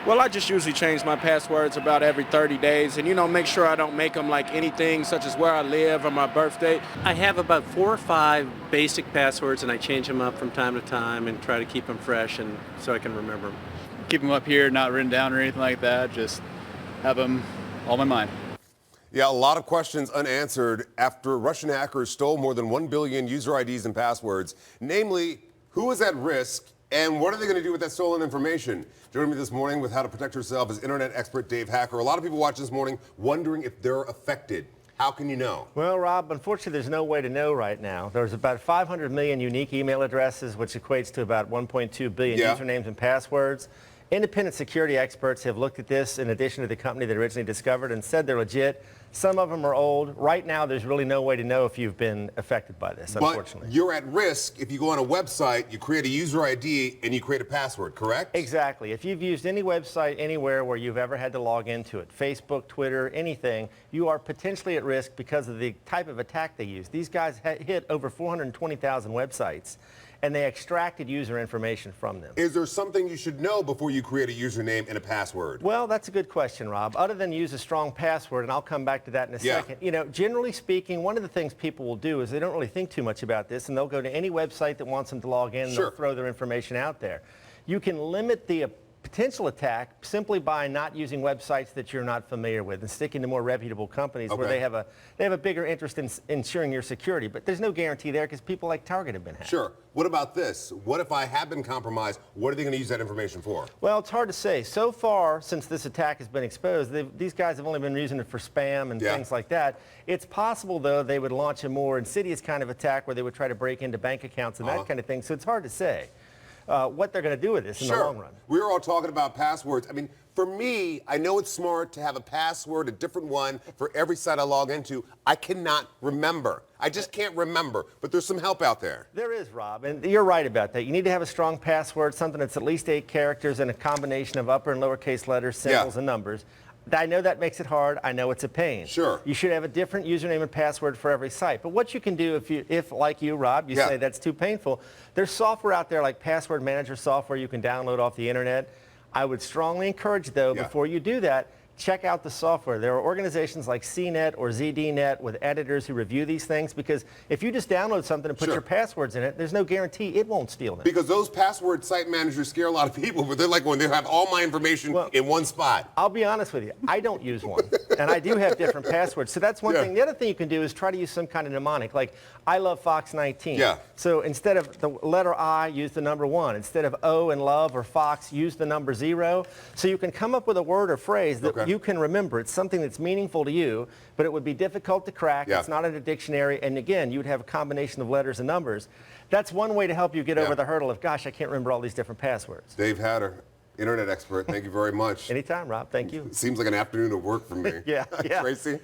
Well, I just usually change my passwords about every 30 days and, make sure I don't make them like anything such as where I live or my birthday. I have about 4 or 5 basic passwords, and I change them up from time to time and try to keep them fresh and so I can remember them. Keep them up here, not written down or anything like that. Just have them on my mind. Yeah, a lot of questions unanswered after Russian hackers stole more than 1 billion user IDs and passwords. Namely, who is at risk and what are they going to do with that stolen information? Joining me this morning with how to protect yourself is internet expert Dave Hacker. A lot of people watching this morning wondering if they're affected. How can you know? Well, Rob, unfortunately, there's no way to know right now. There's about 500 million unique email addresses, which equates to about 1.2 billion usernames and passwords. Independent security experts have looked at this in addition to the company that originally discovered and said they're legit. Some of them are old. Right now, there's really no way to know if you've been affected by this, unfortunately. But you're at risk if you go on a website, you create a user ID, and you create a password, correct? Exactly. If you've used any website anywhere where you've ever had to log into it, Facebook, Twitter, anything, you are potentially at risk because of the type of attack they use. These guys hit over 420,000 websites, and they extracted user information from them. Is there something you should know before you create a username and a password? Well, that's a good question, Rob. Other than use a strong password, and I'll come back to that in a second. Generally speaking, one of the things people will do is they don't really think too much about this, and they'll go to any website that wants them to log in, and they'll throw their information out there. You can limit the potential attack simply by not using websites that you're not familiar with and sticking to more reputable companies where they have a bigger interest in ensuring your security. But there's no guarantee there because people like Target have been hacked. Sure. What about this? What if I have been compromised? What are they going to use that information for? Well, it's hard to say. So far, since this attack has been exposed, these guys have only been using it for spam and things like that. It's possible, though, they would launch a more insidious kind of attack where they would try to break into bank accounts and that kind of thing. So it's hard to say what they're going to do with this in the long run. We were all talking about passwords. I mean, for me, I know it's smart to have a password, a different one for every site I log into. I cannot remember. I just can't remember, but there's some help out there. There is, Rob, and you're right about that. You need to have a strong password, something that's at least 8 characters and a combination of upper and lowercase letters, symbols, and numbers. I know that makes it hard. I know it's a pain. Sure. You should have a different username and password for every site. But what you can do if like you, Rob, you say that's too painful, there's software out there like password manager software you can download off the internet. I would strongly encourage, though, before you do that, check out the software. There are organizations like CNET or ZDNet with editors who review these things, because if you just download something and put your passwords in it, there's no guarantee it won't steal them. Because those password site managers scare a lot of people, but they're like when they have all my information in one spot. I'll be honest with you, I don't use one, and I do have different passwords. So that's one thing. The other thing you can do is try to use some kind of mnemonic, like I love FOX19. So instead of the letter I, use the number 1. Instead of O in love or Fox, use the number 0. So you can come up with a word or phrase that you can remember. It's something that's meaningful to you, but it would be difficult to crack. It's not in a dictionary, and again, you would have a combination of letters and numbers. That's one way to help you get over the hurdle of, gosh, I can't remember all these different passwords. Dave Hacker, internet expert, thank you very much. Anytime, Rob. Thank you. It seems like an afternoon of work for me. Yeah. Tracy?